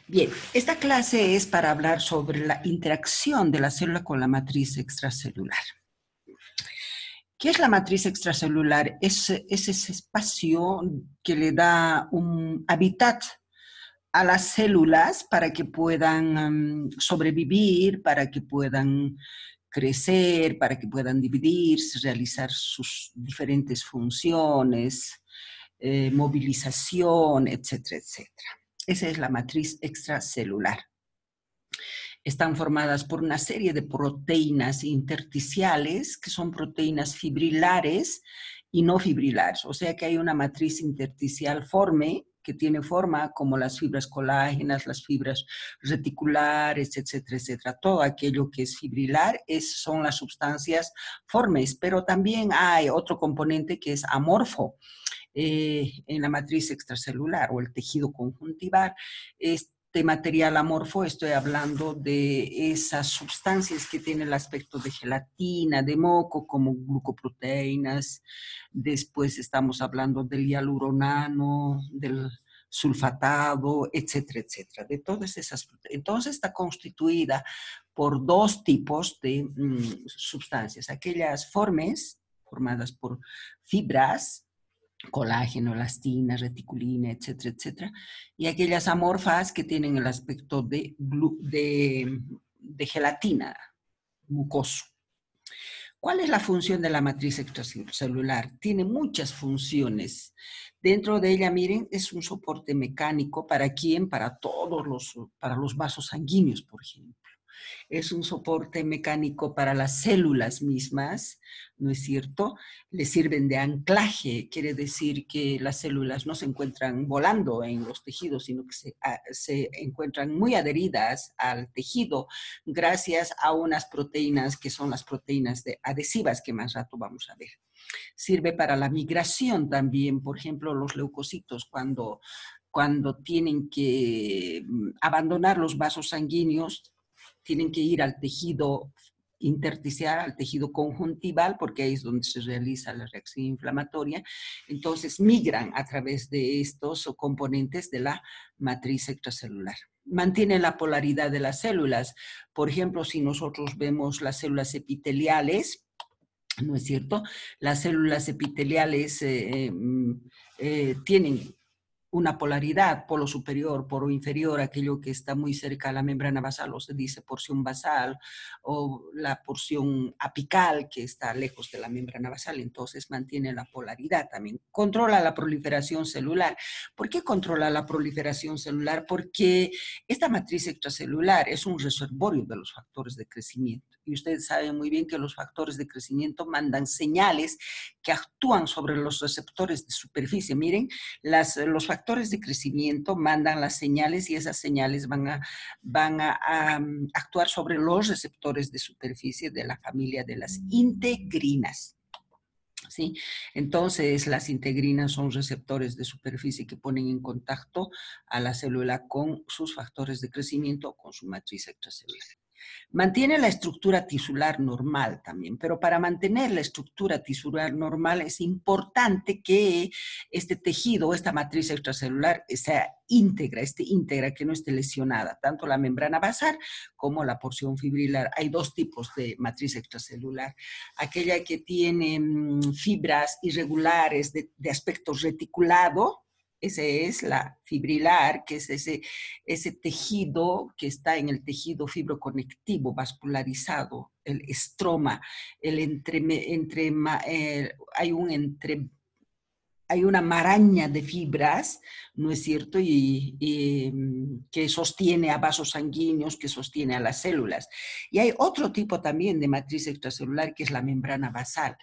Bien, esta clase es para hablar sobre la interacción de la célula con la matriz extracelular. ¿Qué es la matriz extracelular? Es ese espacio que le da un hábitat a las células para que puedan sobrevivir, para que puedan crecer, para que puedan dividirse, realizar sus diferentes funciones, movilización, etcétera, etcétera. Esa es la matriz extracelular. Están formadas por una serie de proteínas intersticiales, que son proteínas fibrilares y no fibrilares. O sea que hay una matriz intersticial que tiene forma como las fibras colágenas, las fibras reticulares, etcétera, etcétera. Todo aquello que es fibrilar son las sustancias formes, pero también hay otro componente que es amorfo en la matriz extracelular o el tejido conjuntival. Este material amorfo, estoy hablando de esas sustancias que tienen el aspecto de gelatina, de moco, como glucoproteínas. Después estamos hablando del hialuronano, del sulfatado, etcétera, etcétera, de todas esas. Entonces está constituida por dos tipos de sustancias, aquellas formadas por fibras, colágeno, elastina, reticulina, etcétera, etcétera, y aquellas amorfas que tienen el aspecto de gelatina, mucoso. ¿Cuál es la función de la matriz extracelular? Tiene muchas funciones. Dentro de ella, miren, es un soporte mecánico. ¿Para quién? Para para los vasos sanguíneos, por ejemplo. Es un soporte mecánico para las células mismas, ¿no es cierto? Le sirven de anclaje, quiere decir que las células no se encuentran volando en los tejidos, sino que se encuentran muy adheridas al tejido gracias a unas proteínas que son las proteínas adhesivas que más rato vamos a ver. Sirve para la migración también, por ejemplo, los leucocitos cuando tienen que abandonar los vasos sanguíneos, tienen que ir al tejido intersticial, al tejido conjuntival, porque ahí es donde se realiza la reacción inflamatoria. Entonces migran a través de estos componentes de la matriz extracelular. Mantiene la polaridad de las células. Por ejemplo, si nosotros vemos las células epiteliales, ¿no es cierto? Las células epiteliales tienen una polaridad, polo superior, polo inferior, aquello que está muy cerca a la membrana basal, o se dice porción basal, o la porción apical, que está lejos de la membrana basal, entonces mantiene la polaridad también. Controla la proliferación celular. ¿Por qué controla la proliferación celular? Porque esta matriz extracelular es un reservorio de los factores de crecimiento. Y ustedes saben muy bien que los factores de crecimiento mandan señales que actúan sobre los receptores de superficie. Miren, los factores de crecimiento mandan las señales y esas señales van a actuar sobre los receptores de superficie de la familia de las integrinas. ¿Sí? Entonces, las integrinas son receptores de superficie que ponen en contacto a la célula con sus factores de crecimiento o con su matriz extracelular. Mantiene la estructura tisular normal también, pero para mantener la estructura tisular normal es importante que este tejido, esta matriz extracelular, sea íntegra, que no esté lesionada, tanto la membrana basal como la porción fibrilar. Hay dos tipos de matriz extracelular, aquella que tiene fibras irregulares de aspecto reticulado. Ese es la fibrilar, que es ese tejido que está en el tejido fibroconectivo vascularizado, el estroma, hay una maraña de fibras, ¿no es cierto? Que sostiene a vasos sanguíneos, que sostiene a las células. Y hay otro tipo también de matriz extracelular, que es la membrana basal,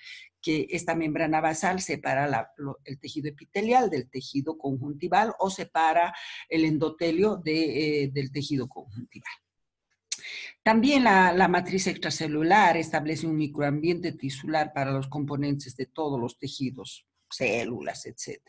que esta membrana basal separa el tejido epitelial del tejido conjuntival o separa el endotelio del tejido conjuntival. También la matriz extracelular establece un microambiente tisular para los componentes de todos los tejidos. células, etc.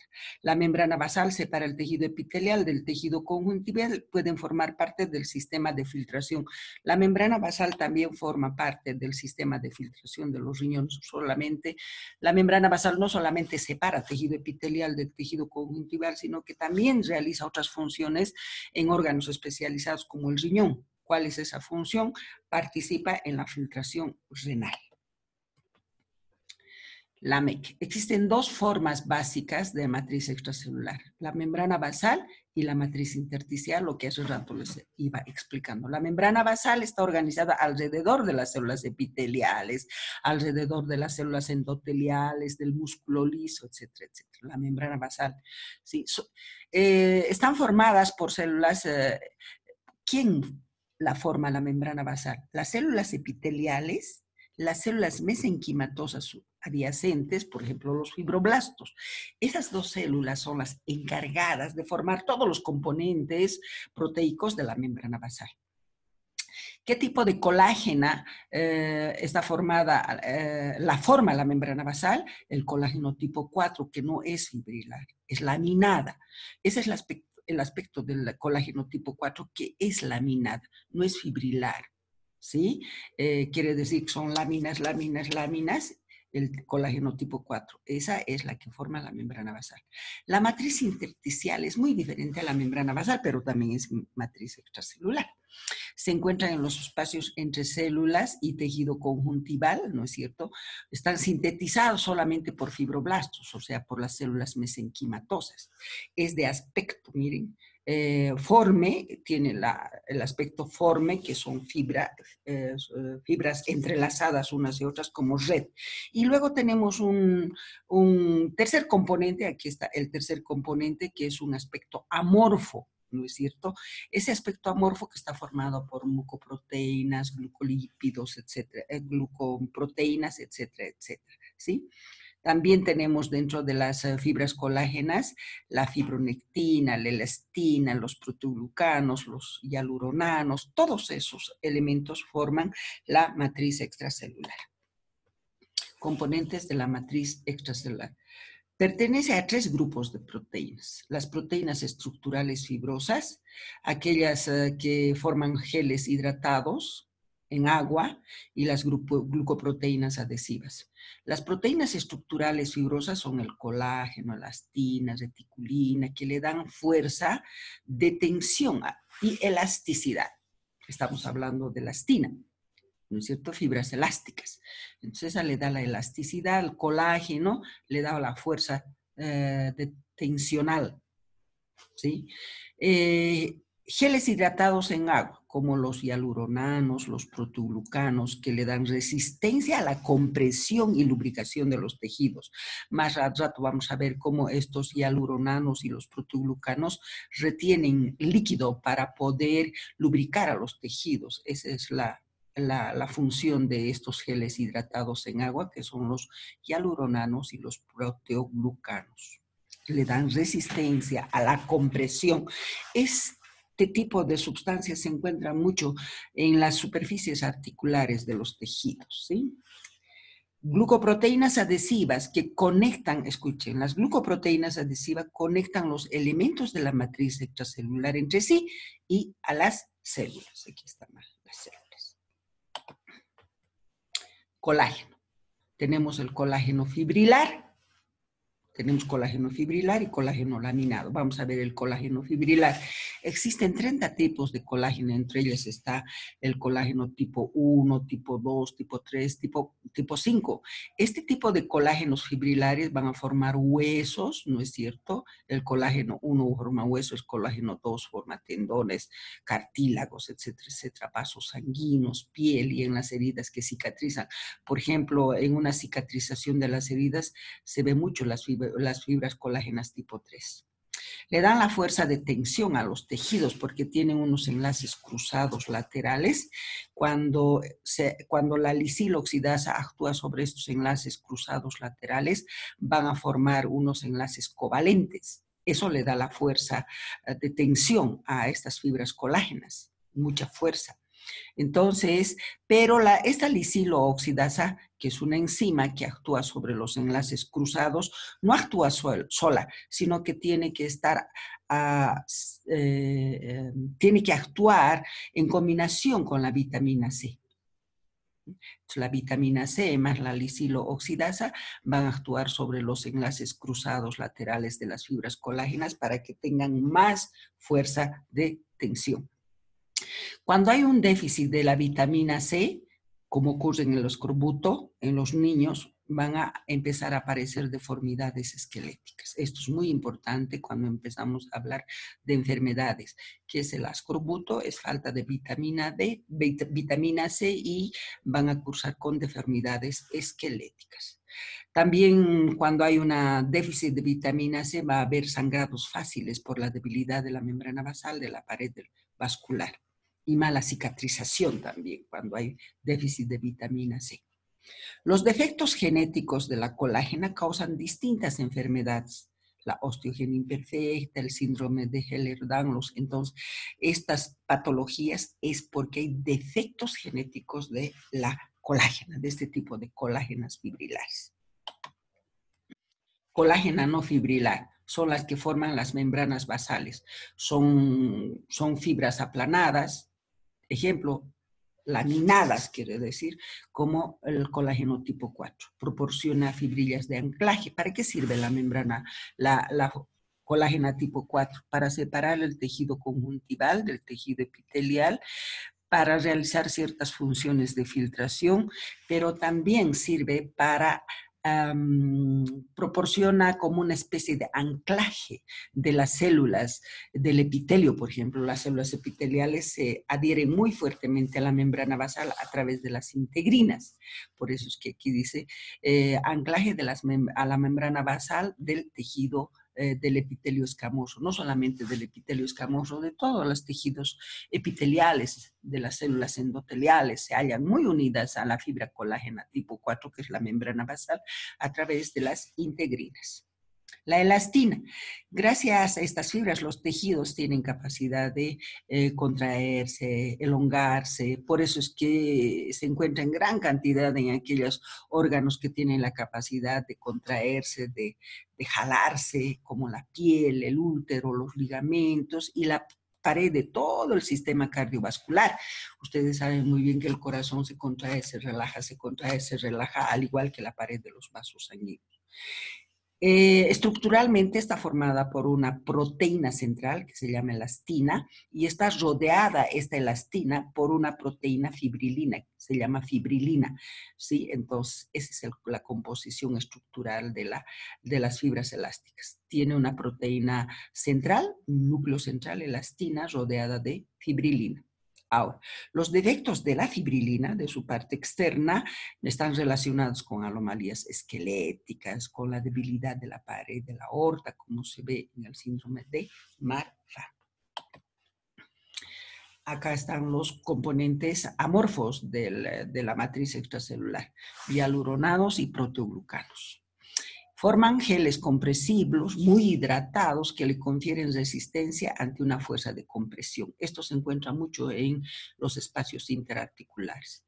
La membrana basal separa el tejido epitelial del tejido conjuntival, pueden formar parte del sistema de filtración. La membrana basal también forma parte del sistema de filtración de los riñones solamente. La membrana basal no solamente separa tejido epitelial del tejido conjuntival, sino que también realiza otras funciones en órganos especializados como el riñón. ¿Cuál es esa función? Participa en la filtración renal. La MEC. Existen dos formas básicas de matriz extracelular, la membrana basal y la matriz intersticial, lo que hace rato les iba explicando. La membrana basal está organizada alrededor de las células epiteliales, alrededor de las células endoteliales, del músculo liso, etcétera, etcétera. La membrana basal. Sí, están formadas por células. ¿Quién la forma la membrana basal? Las células epiteliales, las células mesenquimatosas adyacentes, por ejemplo, los fibroblastos. Esas dos células son las encargadas de formar todos los componentes proteicos de la membrana basal. ¿Qué tipo de colágena está formada, la forma la membrana basal? El colágeno tipo 4, que no es fibrilar, es laminada. Ese es el aspecto del colágeno tipo 4, que es laminada, no es fibrilar. ¿Sí? Quiere decir que son láminas, láminas, láminas, el colágeno tipo 4. Esa es la que forma la membrana basal. La matriz intersticial es muy diferente a la membrana basal, pero también es matriz extracelular. Se encuentran en los espacios entre células y tejido conjuntival, ¿no es cierto? Están sintetizados solamente por fibroblastos, o sea, por las células mesenquimatosas. Es de aspecto, miren, forme, tiene el aspecto forme, que son fibras entrelazadas unas y otras como red. Y luego tenemos un tercer componente, aquí está el tercer componente, que es un aspecto amorfo, ¿no es cierto? Ese aspecto amorfo que está formado por mucoproteínas, glucolípidos, etcétera, glucoproteínas, etcétera, etcétera, ¿sí? También tenemos dentro de las fibras colágenas la fibronectina, la elastina, los proteoglucanos, los hialuronanos, todos esos elementos forman la matriz extracelular. Componentes de la matriz extracelular. Pertenece a tres grupos de proteínas. Las proteínas estructurales fibrosas, aquellas que forman geles hidratados en agua, y las glucoproteínas adhesivas. Las proteínas estructurales fibrosas son el colágeno, elastina, reticulina, que le dan fuerza de tensión y elasticidad. Estamos hablando de elastina, ¿no es cierto? Fibras elásticas. Entonces esa le da la elasticidad, el colágeno le da la fuerza tensional, ¿sí? Geles hidratados en agua, como los hialuronanos, los proteoglucanos, que le dan resistencia a la compresión y lubricación de los tejidos. Más al rato vamos a ver cómo estos hialuronanos y los proteoglucanos retienen líquido para poder lubricar a los tejidos. Esa es la función de estos geles hidratados en agua, que son los hialuronanos y los proteoglucanos. Le dan resistencia a la compresión. Este tipo de sustancias se encuentra mucho en las superficies articulares de los tejidos, ¿sí? Glucoproteínas adhesivas que conectan, escuchen, las glucoproteínas adhesivas conectan los elementos de la matriz extracelular entre sí y a las células. Aquí están las células. Colágeno. Tenemos el colágeno fibrilar. Tenemos colágeno fibrilar y colágeno laminado. Vamos a ver el colágeno fibrilar. Existen 30 tipos de colágeno, entre ellos está el colágeno tipo 1, tipo 2, tipo 3, tipo 5. Este tipo de colágenos fibrilares van a formar huesos, ¿no es cierto? El colágeno 1 forma huesos, el colágeno 2 forma tendones, cartílagos, etcétera, etcétera, vasos sanguíneos, piel y en las heridas que cicatrizan. Por ejemplo, en una cicatrización de las heridas se ve mucho las fibras colágenas tipo 3. Le dan la fuerza de tensión a los tejidos porque tienen unos enlaces cruzados laterales. Cuando la lisiloxidasa actúa sobre estos enlaces cruzados laterales, van a formar unos enlaces covalentes. Eso le da la fuerza de tensión a estas fibras colágenas, mucha fuerza. Entonces, pero esta lisilo-oxidasa, que es una enzima que actúa sobre los enlaces cruzados, no actúa sola, sino que tiene que estar, tiene que actuar en combinación con la vitamina C. La vitamina C más la lisilo-oxidasa van a actuar sobre los enlaces cruzados laterales de las fibras colágenas para que tengan más fuerza de tensión. Cuando hay un déficit de la vitamina C, como ocurre en el escorbuto, en los niños van a empezar a aparecer deformidades esqueléticas. Esto es muy importante cuando empezamos a hablar de enfermedades, que es el escorbuto, es falta de vitamina D, vitamina C y van a cursar con deformidades esqueléticas. También cuando hay un déficit de vitamina C va a haber sangrados fáciles por la debilidad de la membrana basal de la pared vascular y mala cicatrización también cuando hay déficit de vitamina C. Los defectos genéticos de la colágena causan distintas enfermedades, la osteogenia imperfecta, el síndrome de Ehlers-Danlos. Entonces, estas patologías es porque hay defectos genéticos de la colágena, de este tipo de colágenas fibrilares. Colágena no fibrilar son las que forman las membranas basales. Son fibras aplanadas, ejemplo, laminadas, quiere decir, como el colágeno tipo 4. Proporciona fibrillas de anclaje. ¿Para qué sirve la membrana, la colágena tipo 4? Para separar el tejido conjuntival del tejido epitelial, para realizar ciertas funciones de filtración, pero también sirve para proporciona como una especie de anclaje de las células del epitelio, por ejemplo. Las células epiteliales se adhieren muy fuertemente a la membrana basal a través de las integrinas. Por eso es que aquí dice anclaje de a la membrana basal del tejido del epitelio escamoso, no solamente del epitelio escamoso, de todos los tejidos epiteliales de las células endoteliales se hallan muy unidas a la fibra colágena tipo 4, que es la membrana basal, a través de las integrinas. La elastina. Gracias a estas fibras, los tejidos tienen capacidad de contraerse, elongarse. Por eso es que se encuentra en gran cantidad en aquellos órganos que tienen la capacidad de contraerse, de jalarse, como la piel, el útero, los ligamentos y la pared de todo el sistema cardiovascular. Ustedes saben muy bien que el corazón se contrae, se relaja, al igual que la pared de los vasos sanguíneos. Estructuralmente está formada por una proteína central que se llama elastina y está rodeada esta elastina por una proteína fibrilina que se llama fibrilina, ¿sí? Entonces, esa es la composición estructural de las fibras elásticas. Tiene una proteína central, un núcleo central, elastina, rodeada de fibrilina. Ahora, los defectos de la fibrilina, de su parte externa, están relacionados con anomalías esqueléticas, con la debilidad de la pared de la aorta, como se ve en el síndrome de Marfan. Acá están los componentes amorfos de la matriz extracelular, hialuronados y proteoglucanos. Forman geles compresivos muy hidratados que le confieren resistencia ante una fuerza de compresión. Esto se encuentra mucho en los espacios interarticulares.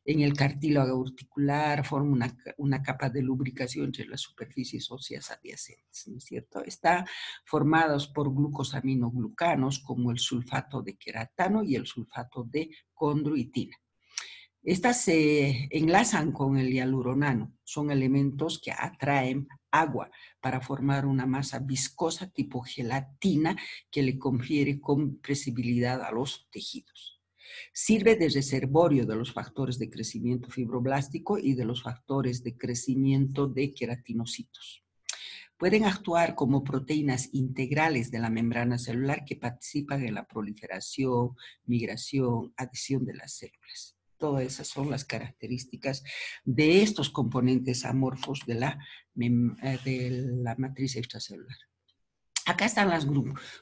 En el cartílago aurticular forma una capa de lubricación entre las superficies óseas adyacentes, ¿no es cierto? Está formados por glucosaminoglucanos como el sulfato de queratano y el sulfato de condroitina. Estas se enlazan con el hialuronano. Son elementos que atraen agua para formar una masa viscosa tipo gelatina que le confiere compresibilidad a los tejidos. Sirve de reservorio de los factores de crecimiento fibroblástico y de los factores de crecimiento de queratinocitos. Pueden actuar como proteínas integrales de la membrana celular que participan en la proliferación, migración, adhesión de las células. Todas esas son las características de estos componentes amorfos de la matriz extracelular. Acá están las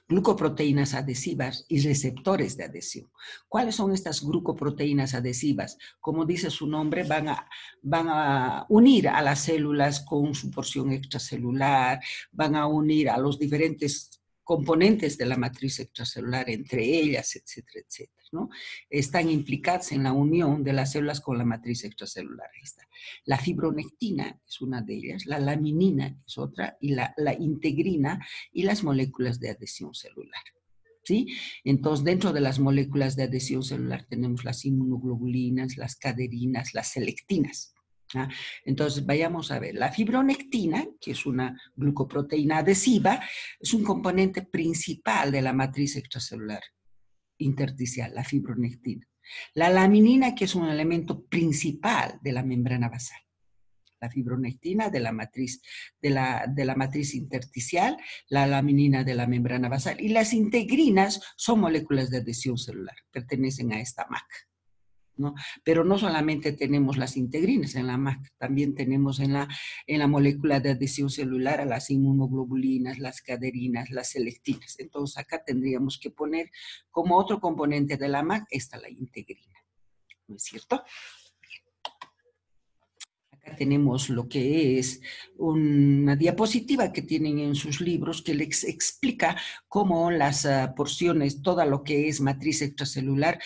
glucoproteínas adhesivas y receptores de adhesión. ¿Cuáles son estas glucoproteínas adhesivas? Como dice su nombre, van a unir a las células con su porción extracelular, van a unir a los diferentes componentes de la matriz extracelular entre ellas, etcétera, etcétera, ¿no? Están implicadas en la unión de las células con la matriz extracelular. Ahí está. La fibronectina es una de ellas, la laminina es otra, y la integrina y las moléculas de adhesión celular. ¿Sí? Entonces, dentro de las moléculas de adhesión celular tenemos las inmunoglobulinas, las caderinas, las selectinas. ¿Ah? Entonces, vayamos a ver. La fibronectina, que es una glucoproteína adhesiva, es un componente principal de la matriz extracelular intersticial, la fibronectina. La laminina, que es un elemento principal de la membrana basal. La fibronectina de la matriz, de la matriz intersticial, la laminina de la membrana basal, y las integrinas son moléculas de adhesión celular, pertenecen a esta MAC, ¿no? Pero no solamente tenemos las integrinas en la MAC, también tenemos en la molécula de adhesión celular a las inmunoglobulinas, las caderinas, las selectinas. Entonces acá tendríamos que poner como otro componente de la MAC la integrina, ¿no es cierto? Acá tenemos lo que es una diapositiva que tienen en sus libros que les explica cómo las porciones, todo lo que es matriz extracelular,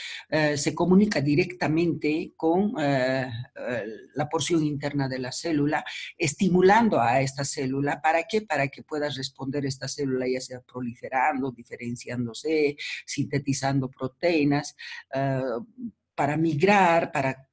se comunica directamente con la porción interna de la célula, estimulando a esta célula. ¿Para qué? Para que pueda responder esta célula, ya sea proliferando, diferenciándose, sintetizando proteínas, para migrar, para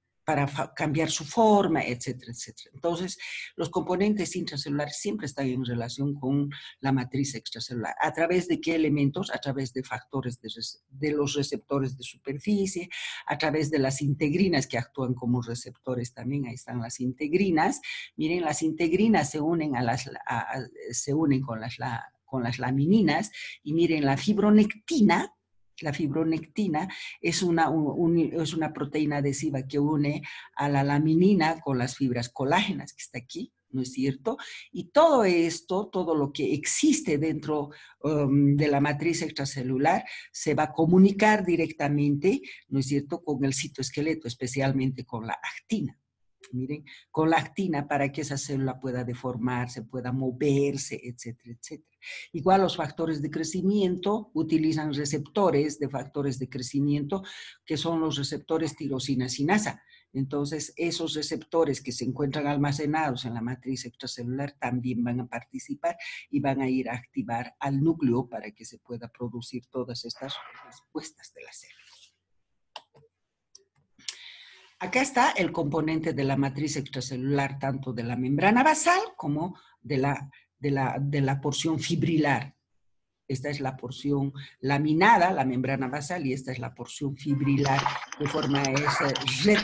cambiar su forma, etcétera, etcétera. Entonces, los componentes intracelulares siempre están en relación con la matriz extracelular. ¿A través de qué elementos? A través de factores de los receptores de superficie, a través de las integrinas que actúan como receptores también. Ahí están las integrinas. Miren, las integrinas se unen, se unen con las lamininas, y miren, la fibronectina es una proteína adhesiva que une a la laminina con las fibras colágenas, que está aquí, ¿no es cierto? Y todo esto, todo lo que existe dentro de la matriz extracelular, se va a comunicar directamente, ¿no es cierto?, con el citoesqueleto, especialmente con la actina. Miren, con la actina, para que esa célula pueda deformarse, pueda moverse, etcétera, etcétera. Igual los factores de crecimiento utilizan receptores de factores de crecimiento, que son los receptores tirosina sinasa. Entonces, esos receptores que se encuentran almacenados en la matriz extracelular también van a participar y van a ir a activar al núcleo para que se pueda producir todas estas respuestas de la célula. Acá está el componente de la matriz extracelular, tanto de la membrana basal como de la porción fibrilar. Esta es la porción laminada, la membrana basal, y esta es la porción fibrilar, que forma esa red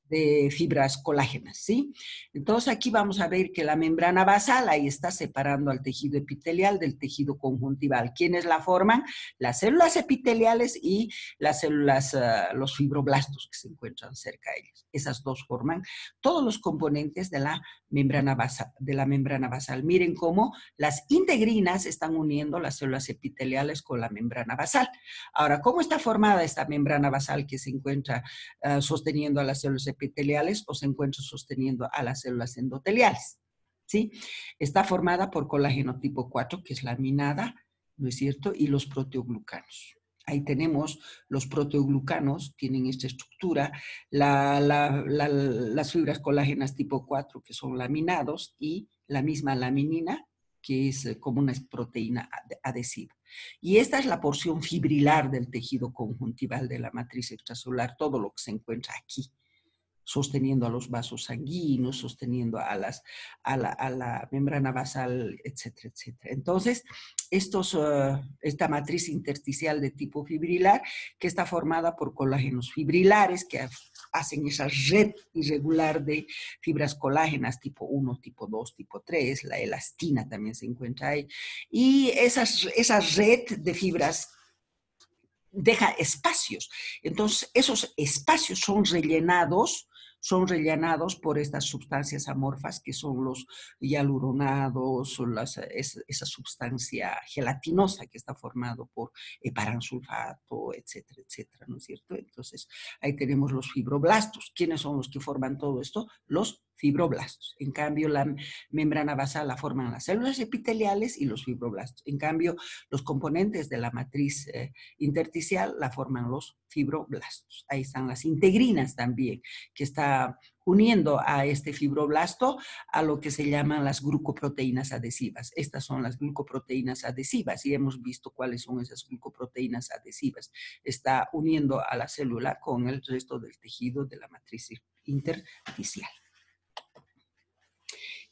de fibras colágenas, ¿sí? Entonces aquí vamos a ver que la membrana basal ahí está separando al tejido epitelial del tejido conjuntival. ¿Quiénes la forman? Las células epiteliales y las células, los fibroblastos que se encuentran cerca de ellas. Esas dos forman todos los componentes de la membrana basal. Miren cómo las integrinas están uniendo las células epiteliales con la membrana basal. Ahora, ¿cómo está formada esta membrana basal que se encuentra sosteniendo a las células epiteliales o se encuentra sosteniendo a las células endoteliales? ¿Sí? Está formada por colágeno tipo 4, que es laminada, ¿no es cierto? Y los proteoglucanos. Ahí tenemos los proteoglucanos, tienen esta estructura, las fibras colágenas tipo 4, que son laminados, y la misma laminina, que es como una proteína adhesiva. Y esta es la porción fibrilar del tejido conjuntival de la matriz extracelular, todo lo que se encuentra aquí, sosteniendo a los vasos sanguíneos, sosteniendo a la membrana basal, etcétera, etcétera. Entonces, esta matriz intersticial de tipo fibrilar, que está formada por colágenos fibrilares, que hacen esa red irregular de fibras colágenas tipo 1, tipo 2, tipo 3, la elastina también se encuentra ahí, y esa red de fibras deja espacios. Entonces, esos espacios son rellenados por estas sustancias amorfas, que son los hialuronados, o esa sustancia gelatinosa que está formado por heparansulfato, etcétera, etcétera, ¿no es cierto? Entonces, ahí tenemos los fibroblastos. ¿Quiénes son los que forman todo esto? Los fibroblastos. En cambio, la membrana basal la forman las células epiteliales y los fibroblastos. En cambio, los componentes de la matriz intersticial la forman los fibroblastos. Ahí están las integrinas también, que está uniendo a este fibroblasto a lo que se llaman las glucoproteínas adhesivas. Estas son las glucoproteínas adhesivas y hemos visto cuáles son esas glucoproteínas adhesivas. Está uniendo a la célula con el resto del tejido de la matriz intersticial.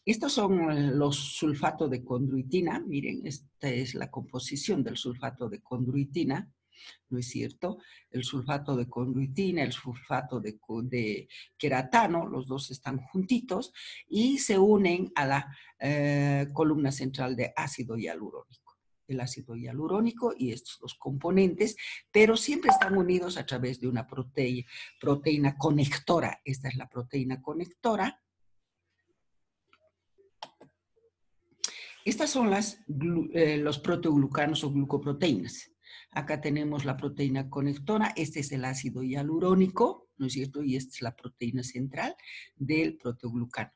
Estos son los sulfatos de condroitina. Miren, esta es la composición del sulfato de condroitina, ¿no es cierto? El sulfato de condroitina, el sulfato de queratano, los dos están juntitos y se unen a la columna central de ácido hialurónico. El ácido hialurónico y estos dos componentes, pero siempre están unidos a través de una proteína conectora. Esta es la proteína conectora. Estas son los proteoglucanos o glucoproteínas. Acá tenemos la proteína conectora, este es el ácido hialurónico, ¿no es cierto? Y esta es la proteína central del proteoglucano.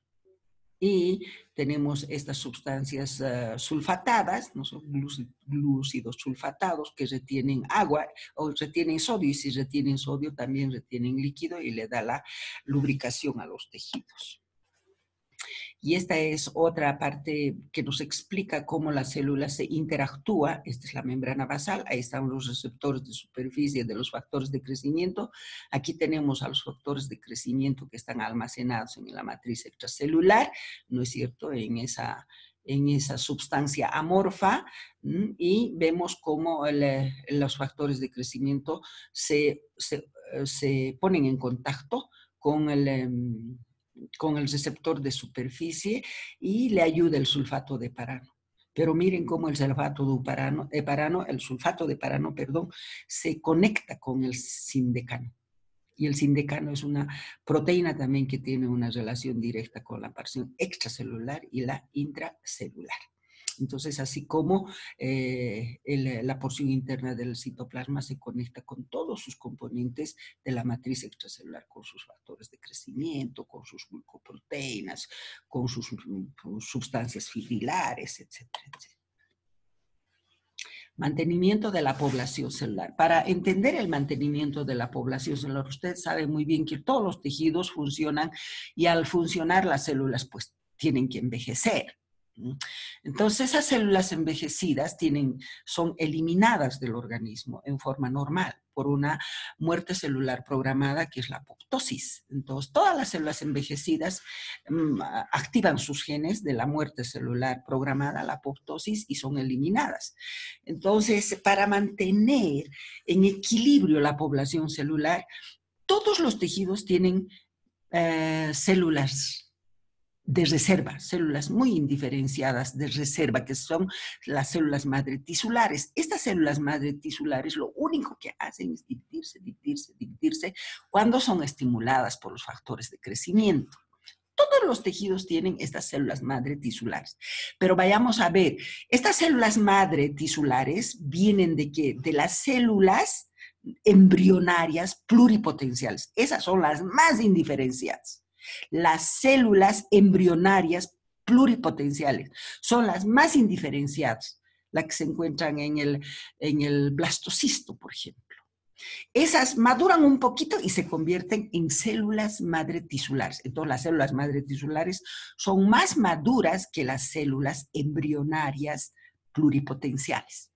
Y tenemos estas sustancias sulfatadas, no son glúcidos sulfatados que retienen agua o retienen sodio, y si retienen sodio también retienen líquido y le da la lubricación a los tejidos. Y esta es otra parte que nos explica cómo la célula se interactúa. Esta es la membrana basal, ahí están los receptores de superficie de los factores de crecimiento. Aquí tenemos a los factores de crecimiento que están almacenados en la matriz extracelular, ¿no es cierto?, en esa sustancia amorfa, y vemos cómo los factores de crecimiento se ponen en contacto con el receptor de superficie y le ayuda el sulfato de parano. Pero miren cómo el sulfato de parano, se conecta con el sindecano. Y el sindecano es una proteína también que tiene una relación directa con la porción extracelular y la intracelular. Entonces, así como la porción interna del citoplasma se conecta con todos sus componentes de la matriz extracelular, con sus factores de crecimiento, con sus glucoproteínas, con sus sustancias fibrilares, etcétera, etcétera. Mantenimiento de la población celular. Para entender el mantenimiento de la población celular, usted sabe muy bien que todos los tejidos funcionan y al funcionar las células pues tienen que envejecer. Entonces esas células envejecidas son eliminadas del organismo en forma normal por una muerte celular programada que es la apoptosis. Entonces todas las células envejecidas activan sus genes de la muerte celular programada, la apoptosis, y son eliminadas. Entonces, para mantener en equilibrio la población celular, todos los tejidos tienen células de reserva, células muy indiferenciadas de reserva, que son las células madre tisulares. Estas células madre tisulares lo único que hacen es dividirse cuando son estimuladas por los factores de crecimiento. Todos los tejidos tienen estas células madre tisulares. Pero vayamos a ver, estas células madre tisulares vienen ¿de qué? De las células embrionarias pluripotenciales. Esas son las más indiferenciadas. Las células embrionarias pluripotenciales son las más indiferenciadas, las que se encuentran en el blastocisto, por ejemplo. Esas maduran un poquito y se convierten en células madre tisulares. Entonces, las células madre tisulares son más maduras que las células embrionarias pluripotenciales.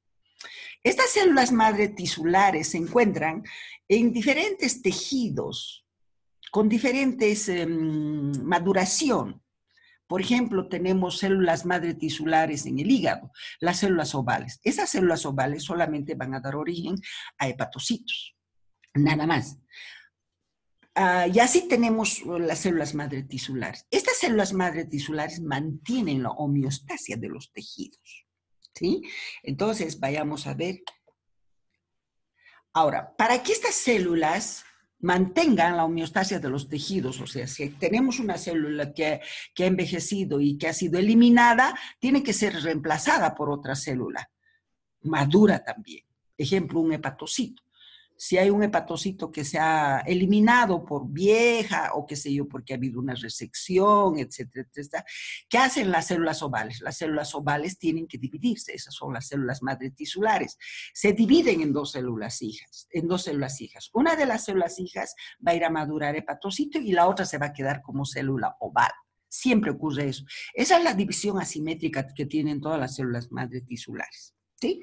Estas células madre tisulares se encuentran en diferentes tejidos con diferentes maduración. Por ejemplo, tenemos células madre tisulares en el hígado, las células ovales. Esas células ovales solamente van a dar origen a hepatocitos, nada más. Y así tenemos las células madre tisulares. Estas células madre tisulares mantienen la homeostasia de los tejidos, ¿sí? Entonces, vayamos a ver. Ahora, para que estas células mantengan la homeostasia de los tejidos, o sea, si tenemos una célula que ha envejecido y que ha sido eliminada, tiene que ser reemplazada por otra célula, madura también. Ejemplo, un hepatocito. Si hay un hepatocito que se ha eliminado por vieja o qué sé yo, porque ha habido una resección, etcétera, etcétera, ¿qué hacen las células ovales? Las células ovales tienen que dividirse, esas son las células madre tisulares. Se dividen en dos células hijas, Una de las células hijas va a ir a madurar hepatocito y la otra se va a quedar como célula oval. Siempre ocurre eso. Esa es la división asimétrica que tienen todas las células madre tisulares. ¿Sí?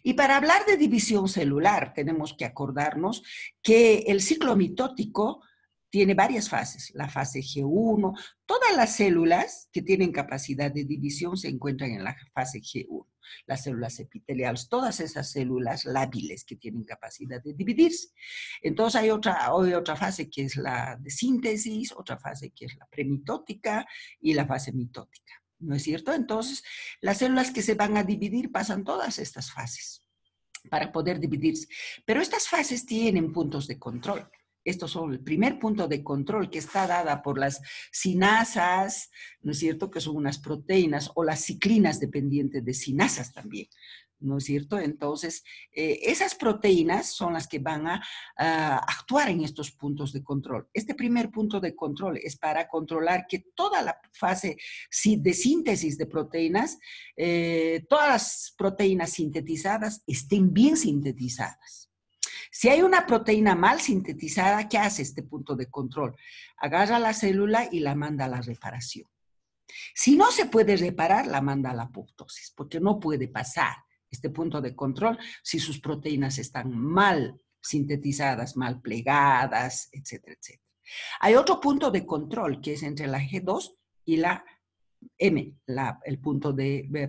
Y para hablar de división celular, tenemos que acordarnos que el ciclo mitótico tiene varias fases. La fase G1, todas las células que tienen capacidad de división se encuentran en la fase G1. Las células epiteliales, todas esas células lábiles que tienen capacidad de dividirse. Entonces hay otra fase que es la de síntesis, otra fase que es la premitótica y la fase mitótica. ¿No es cierto? Entonces, las células que se van a dividir pasan todas estas fases para poder dividirse. Pero estas fases tienen puntos de control. Estos son el primer punto de control que está dada por las sinasas, ¿no es cierto? Que son unas proteínas, o las ciclinas dependientes de sinasas también, ¿no es cierto? Entonces, esas proteínas son las que van a actuar en estos puntos de control. Este primer punto de control es para controlar que toda la fase de síntesis de proteínas, todas las proteínas sintetizadas estén bien sintetizadas. Si hay una proteína mal sintetizada, ¿qué hace este punto de control? Agarra la célula y la manda a la reparación. Si no se puede reparar, la manda a la apoptosis, porque no puede pasar este punto de control si sus proteínas están mal sintetizadas, mal plegadas, etcétera, etcétera. Hay otro punto de control que es entre la G2 y la M, el punto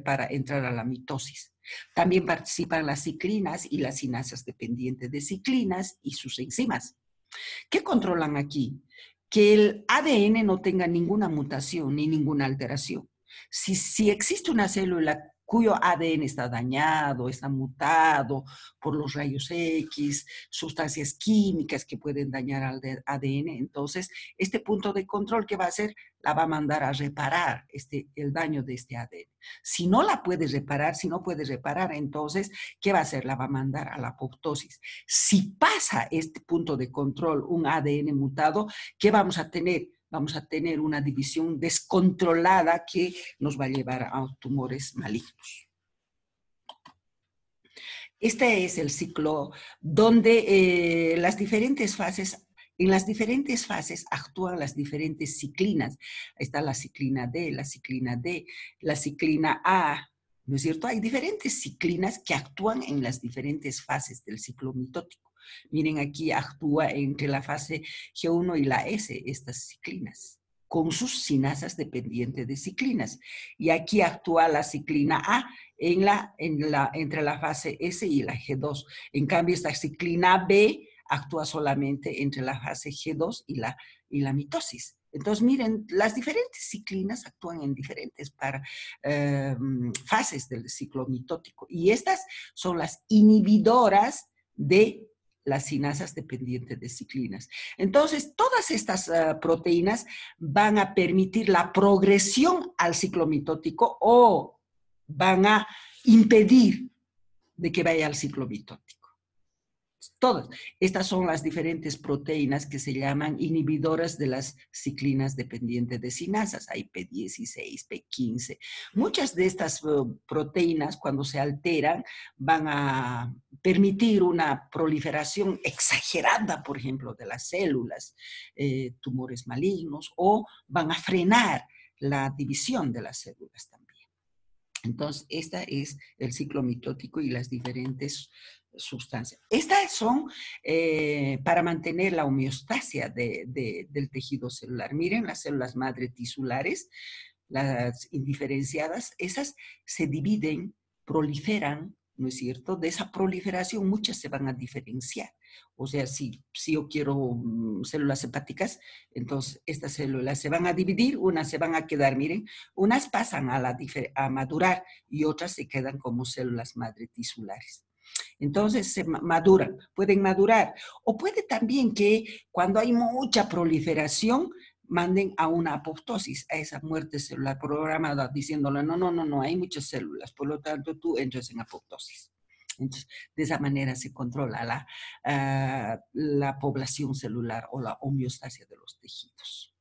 para entrar a la mitosis. También participan las ciclinas y las sinasas dependientes de ciclinas y sus enzimas. ¿Qué controlan aquí? Que el ADN no tenga ninguna mutación ni ninguna alteración. Si existe una célula cuyo ADN está dañado, está mutado por los rayos X, sustancias químicas que pueden dañar al ADN, entonces este punto de control que va a hacer, la va a mandar a reparar el daño de este ADN. Si no la puede reparar, entonces, ¿qué va a hacer? La va a mandar a la apoptosis. Si pasa este punto de control, un ADN mutado, ¿qué vamos a tener? Vamos a tener una división descontrolada que nos va a llevar a tumores malignos. Este es el ciclo donde en las diferentes fases actúan las diferentes ciclinas. Ahí está la ciclina D, la ciclina A, ¿no es cierto? Hay diferentes ciclinas que actúan en las diferentes fases del ciclo mitótico. Miren, aquí actúa entre la fase G1 y la S, estas ciclinas, con sus sinasas dependientes de ciclinas. Y aquí actúa la ciclina A entre la fase S y la G2. En cambio, esta ciclina B actúa solamente entre la fase G2 y la mitosis. Entonces, miren, las diferentes ciclinas actúan en diferentes fases del ciclo mitótico. Y estas son las inhibidoras de las sinasas dependientes de ciclinas. Entonces, todas estas proteínas van a permitir la progresión al ciclo mitótico o van a impedir de que vaya al ciclo mitótico. Todas. Estas son las diferentes proteínas que se llaman inhibidoras de las ciclinas dependientes de sinasas. Hay P16, P15. Muchas de estas proteínas, cuando se alteran, van a permitir una proliferación exagerada, por ejemplo, de las células, tumores malignos, o van a frenar la división de las células también. Entonces, este es el ciclo mitótico y las diferentes sustancias. Estas son para mantener la homeostasia del tejido celular. Miren las células madre tisulares, las indiferenciadas, esas se dividen, proliferan, ¿no es cierto? De esa proliferación muchas se van a diferenciar. O sea, si yo quiero células hepáticas, entonces estas células se van a dividir, unas se van a quedar, miren, unas pasan a madurar y otras se quedan como células madre tisulares. Entonces se maduran, pueden madurar. O puede también que cuando hay mucha proliferación, manden a una apoptosis, a esa muerte celular programada, diciéndole, no, hay muchas células, por lo tanto tú entras en apoptosis. Entonces, de esa manera se controla la población celular o la homeostasia de los tejidos.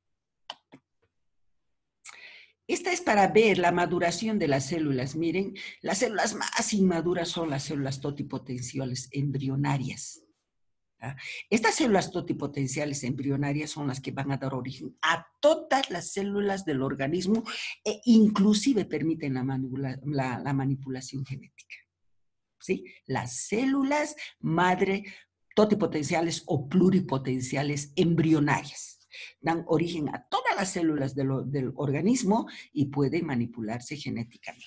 Esta es para ver la maduración de las células. Miren, las células más inmaduras son las células totipotenciales embrionarias. ¿Ah? Estas células totipotenciales embrionarias son las que van a dar origen a todas las células del organismo e inclusive permiten la manipulación genética. ¿Sí? Las células madre totipotenciales o pluripotenciales embrionarias dan origen a todas las células del organismo y pueden manipularse genéticamente.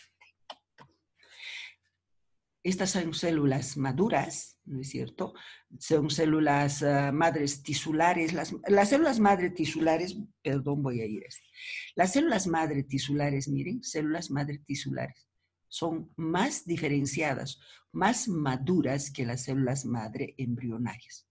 Estas son células maduras, ¿no es cierto? Son células madres tisulares. Las células madre tisulares, perdón, voy a ir a este. Las células madre tisulares, miren, células madre tisulares, son más diferenciadas, más maduras que las células madre embrionarias,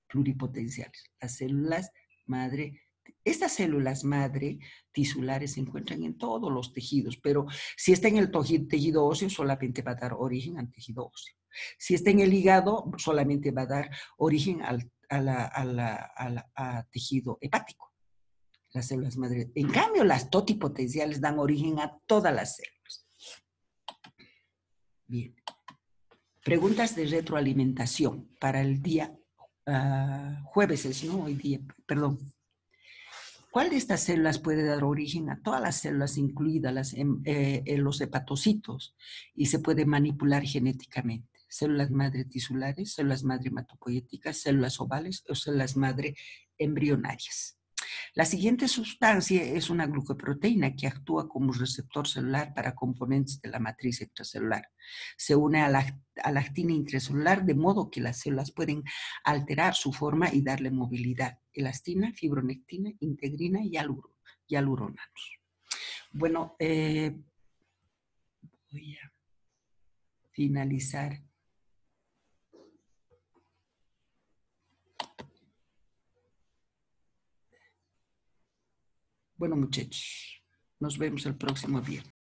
pluripotenciales. Las células madre Estas células madre tisulares se encuentran en todos los tejidos, pero si está en el tejido óseo, solamente va a dar origen al tejido óseo. Si está en el hígado, solamente va a dar origen a tejido hepático. Las células madre. En cambio, las totipotenciales dan origen a todas las células. Bien. Preguntas de retroalimentación para el día jueves, ¿no? Hoy día, perdón. ¿Cuál de estas células puede dar origen a todas las células, incluidas en los hepatocitos, y se puede manipular genéticamente? Células madre tisulares, células madre hematopoyéticas, células ovales o células madre embrionarias. La siguiente sustancia es una glucoproteína que actúa como receptor celular para componentes de la matriz extracelular. Se une a la actina intracelular de modo que las células pueden alterar su forma y darle movilidad. Elastina, fibronectina, integrina y hialuronanos. Bueno, voy a finalizar. Bueno, muchachos, nos vemos el próximo viernes.